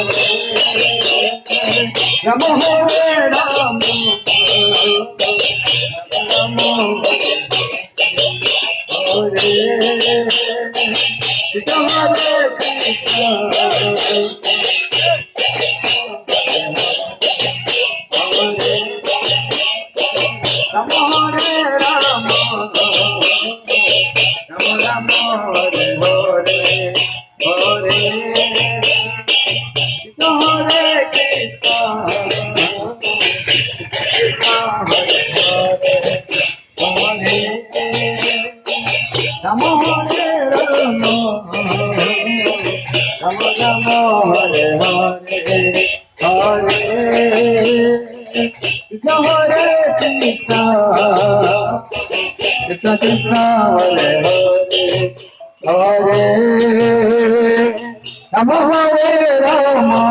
Rama Hare Rama, Rama Hare Krishna, Hare Krishna, Rama Hare Rama, Rama Rama Hare Hare, Hare Krishna, Hare Krishna, Krishna Hare Hare, Hare Rama Hare Rama, Rama Rama Hare Hare, Hare Krishna, Hare Krishna, Krishna Krishna Hare Hare, Hare Rama Hare Rama,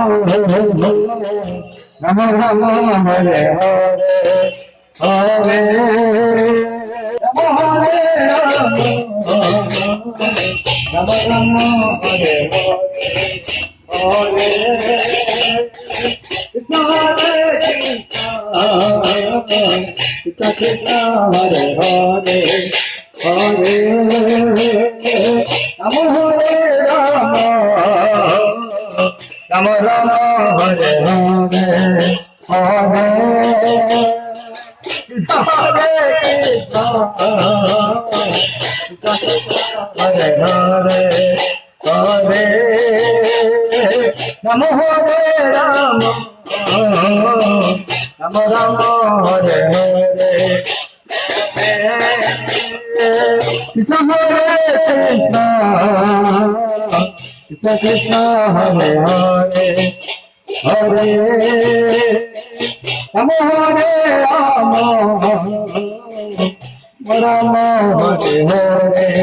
Rama Rama Hare Hare, Hare Rama Hare Rama, Rama Rama Hare Hare, Hare Krishna, Hare Krishna, Krishna Krishna Hare Hare, Hare Rama Hare Rama, Rama Rama Hare Hare, Hare Krishna, Hare Krishna, Krishna Krishna Hare Hare, Hare Rama Hare Rama, Rama Rama Hare Hare, Krishna Hare Krishna, Krishna Krishna Hare Hare, Hare Rama Hare Rama, Rama Hare Hare.